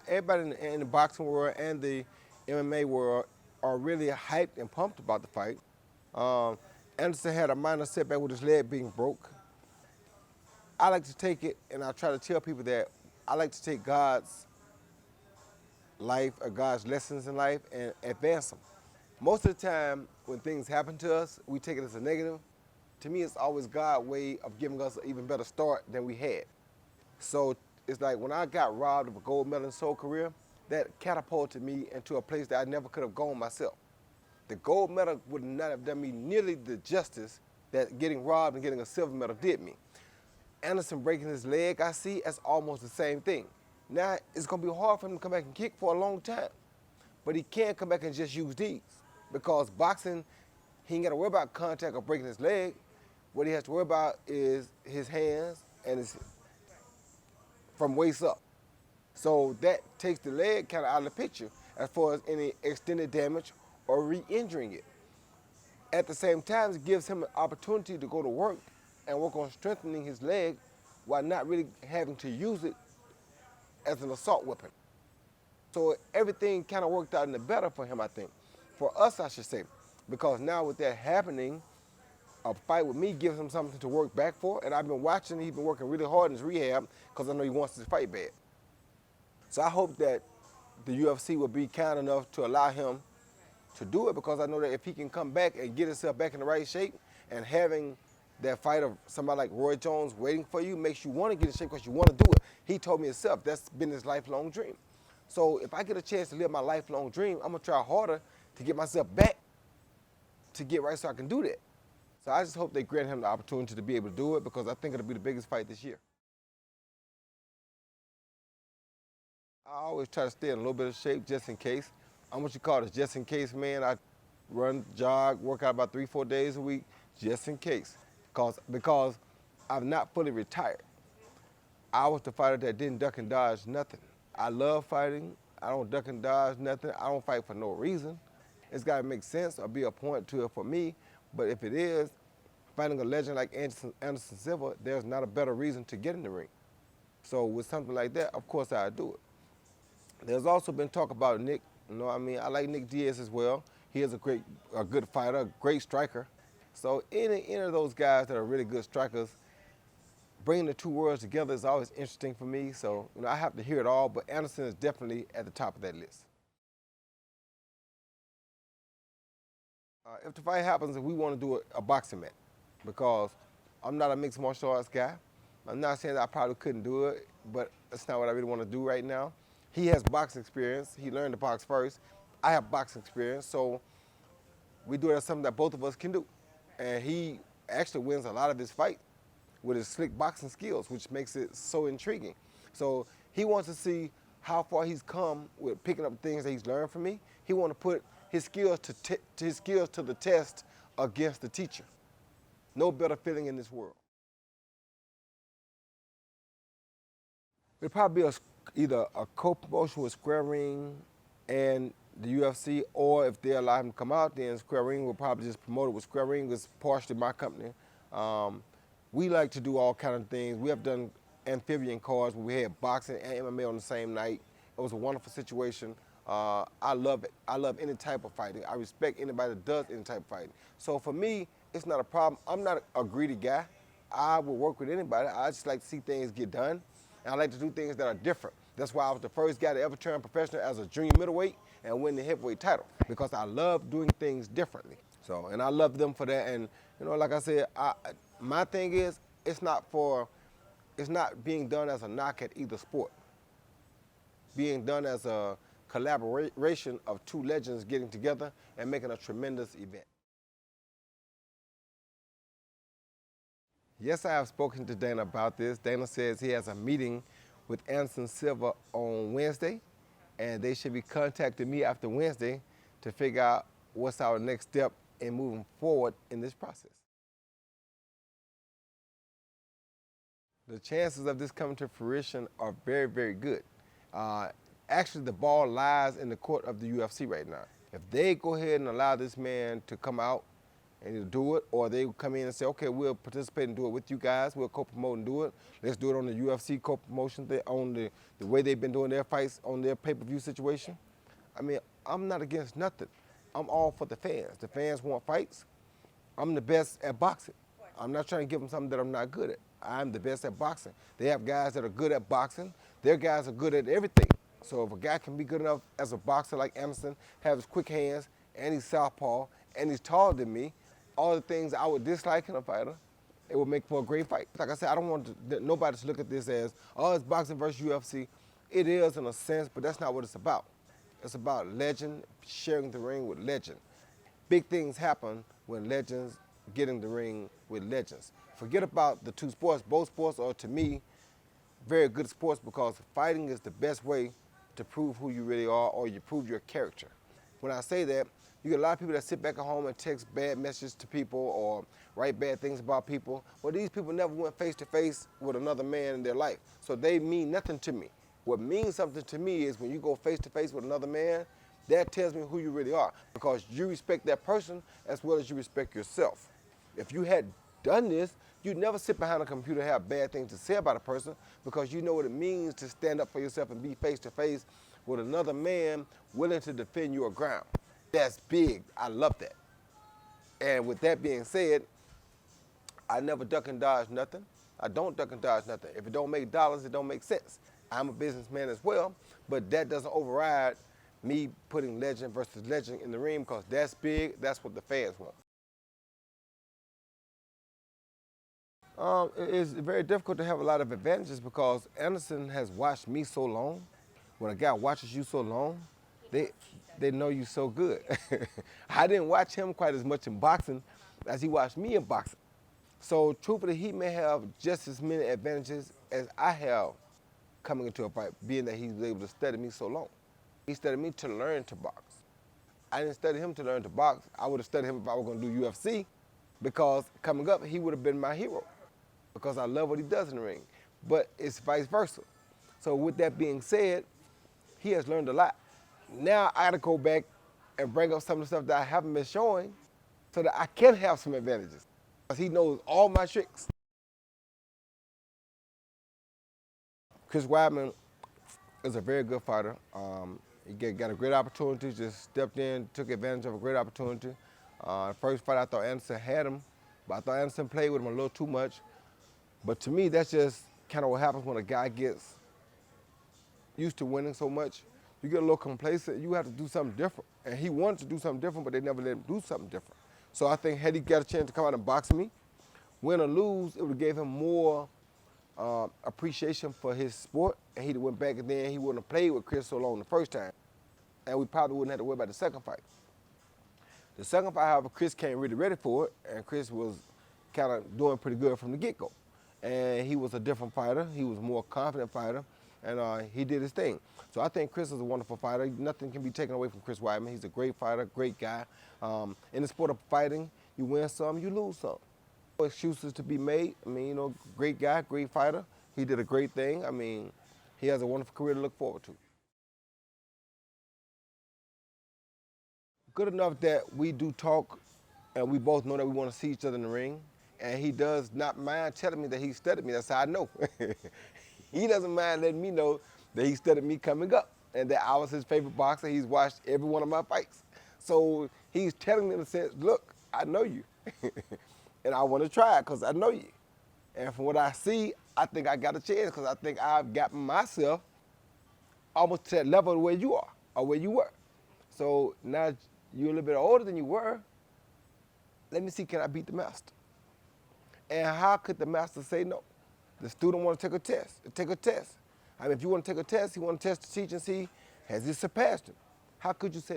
everybody in the boxing world and the MMA world are really hyped and pumped about the fight. Um, Anderson had a minor setback with his leg being broke. I like to take it, and I try to tell people that I like to take God's life or God's lessons in life and advance them. Most of the time, when things happen to us, we take it as a negative. To me, it's always God's way of giving us an even better start than we had. So it's like when I got robbed of a gold medal in Soul career, that catapulted me into a place that I never could have gone myself. The gold medal would not have done me nearly the justice that getting robbed and getting a silver medal did me. Anderson breaking his leg, I see, as almost the same thing. Now, it's going to be hard for him to come back and kick for a long time. But he can't come back and just use these. Because boxing, he ain't got to worry about contact or breaking his leg. What he has to worry about is his hands and his from waist up. So that takes the leg kind of out of the picture as far as any extended damage or re-injuring it. At the same time, it gives him an opportunity to go to work and work on strengthening his leg while not really having to use it as an assault weapon. So everything kind of worked out in the better for him, I think. For us, I should say, because now with that happening, a fight with me gives him something to work back for, and I've been watching, he's been working really hard in his rehab because I know he wants to fight bad. So I hope that the UFC will be kind enough to allow him to do it, because I know that if he can come back and get himself back in the right shape, and having that fight of somebody like Roy Jones waiting for you makes you want to get in shape because you want to do it. He told me himself that's been his lifelong dream. So if I get a chance to live my lifelong dream, I'm going to try harder to get myself back to get right so I can do that. So I just hope they grant him the opportunity to be able to do it, because I think it'll be the biggest fight this year. I always try to stay in a little bit of shape just in case. I'm what you call this just in case man. I run, jog, work out about 3-4 days a week just in case. Because I'm not fully retired. I was the fighter that didn't duck and dodge nothing. I love fighting. I don't duck and dodge nothing. I don't fight for no reason. It's got to make sense or be a point to it for me. But if it is, fighting a legend like Anderson Silva, there's not a better reason to get in the ring. So with something like that, of course I'd do it. There's also been talk about Nick. You know what I mean? I like Nick Diaz as well. He is a good fighter, a great striker. So any of those guys that are really good strikers, bringing the two worlds together is always interesting for me. So I have to hear it all, but Anderson is definitely at the top of that list. If the fight happens, we want to do a boxing match, because I'm not a mixed martial arts guy. I'm not saying that I probably couldn't do it, but that's not what I really want to do right now. He has boxing experience. He learned to box first. I have boxing experience, so we do it as something that both of us can do. And he actually wins a lot of his fights with his slick boxing skills, which makes it so intriguing. So he wants to see how far he's come with picking up things that he's learned from me. He wants to put his skills to the test against the teacher. No better feeling in this world. It'd probably be either a co-promotion with Square Ring and the UFC, or if they allow him to come out, then Square Ring will probably just promote it with Square Ring. It's partially my company. We like to do all kind of things. We have done amphibian cards where we had boxing and MMA on the same night. It was a wonderful situation. I love it. I love any type of fighting. I respect anybody that does any type of fighting. So for me, it's not a problem. I'm not a greedy guy. I will work with anybody. I just like to see things get done. And I like to do things that are different. That's why I was the first guy to ever turn professional as a junior middleweight and win the heavyweight title, because I love doing things differently. So, and I love them for that. And like I said, my thing is, it's not being done as a knock at either sport. Being done as a collaboration of two legends getting together and making a tremendous event. Yes, I have spoken to Dana about this. Dana says he has a meeting with Anderson Silva on Wednesday, and they should be contacting me after Wednesday to figure out what's our next step in moving forward in this process. The chances of this coming to fruition are very, very good. Actually, the ball lies in the court of the UFC right now. If they go ahead and allow this man to come out and either do it, or they come in and say, okay, we'll participate and do it with you guys. We'll co-promote and do it. Let's do it on the UFC co-promotion, on the way they've been doing their fights on their pay-per-view situation. I mean, I'm not against nothing. I'm all for the fans. The fans want fights. I'm the best at boxing. I'm not trying to give them something that I'm not good at. I'm the best at boxing. They have guys that are good at boxing. Their guys are good at everything. So if a guy can be good enough as a boxer like Anderson, have his quick hands, and he's southpaw, and he's taller than me, all the things I would dislike in a fighter, it would make for a great fight. Like I said, I don't want nobody to look at this as, oh, it's boxing versus UFC. It is in a sense, but that's not what it's about. It's about legend, sharing the ring with legend. Big things happen when legends get in the ring with legends. Forget about the two sports. Both sports are, to me, very good sports because fighting is the best way to prove who you really are or you prove your character. When I say that, you get a lot of people that sit back at home and text bad messages to people or write bad things about people. Well, these people never went face to face with another man in their life, so they mean nothing to me. What means something to me is when you go face to face with another man, that tells me who you really are because you respect that person as well as you respect yourself. If you had done this, you'd never sit behind a computer and have bad things to say about a person because you know what it means to stand up for yourself and be face to face with another man willing to defend your ground. That's big. I love that. And with that being said, I never duck and dodge nothing. I don't duck and dodge nothing. If it don't make dollars, it don't make sense. I'm a businessman as well, but that doesn't override me putting legend versus legend in the ring because that's big. That's what the fans want. It's very difficult to have a lot of advantages because Anderson has watched me so long. When a guy watches you so long, they know you so good. I didn't watch him quite as much in boxing as he watched me in boxing. So truthfully, he may have just as many advantages as I have coming into a fight, being that he was able to study me so long. He studied me to learn to box. I didn't study him to learn to box. I would have studied him if I were going to do UFC because coming up, he would have been my hero because I love what he does in the ring. But it's vice versa. So with that being said, he has learned a lot. Now I got to go back and bring up some of the stuff that I haven't been showing so that I can have some advantages because he knows all my tricks. Chris Weidman is a very good fighter. He got a great opportunity, just stepped in, took advantage of a great opportunity. First fight, I thought Anderson had him, but I thought Anderson played with him a little too much. But to me, that's just kind of what happens when a guy gets used to winning so much. You get a little complacent, you have to do something different. And he wanted to do something different, but they never let him do something different. So I think had he got a chance to come out and box me, win or lose, it would have gave him more appreciation for his sport, and he'd have went back and then he wouldn't have played with Chris so long the first time. And we probably wouldn't have to worry about the second fight. The second fight, however, Chris came really ready for it, and Chris was kind of doing pretty good from the get-go. And he was a different fighter. He was a more confident fighter, and he did his thing. So I think Chris is a wonderful fighter. Nothing can be taken away from Chris Weidman. He's a great fighter, great guy. In the sport of fighting, you win some, you lose some. No excuses to be made. I mean, you know, great guy, great fighter. He did a great thing. I mean, he has a wonderful career to look forward to. Good enough that we do talk, and we both know that we want to see each other in the ring. And he does not mind telling me that he studied me. That's how I know. He doesn't mind letting me know that he studied me coming up and that I was his favorite boxer. He's watched every one of my fights. So he's telling me in a sense, look, I know you. And I want to try it because I know you. And from what I see, I think I got a chance because I think I've gotten myself almost to that level where you are or where you were. So now you're a little bit older than you were. Let me see, can I beat the master? And how could the master say no? The student want to take a test. Take a test. I mean, if you want to take a test, you want to test the teacher and see, has he surpassed him? How could you say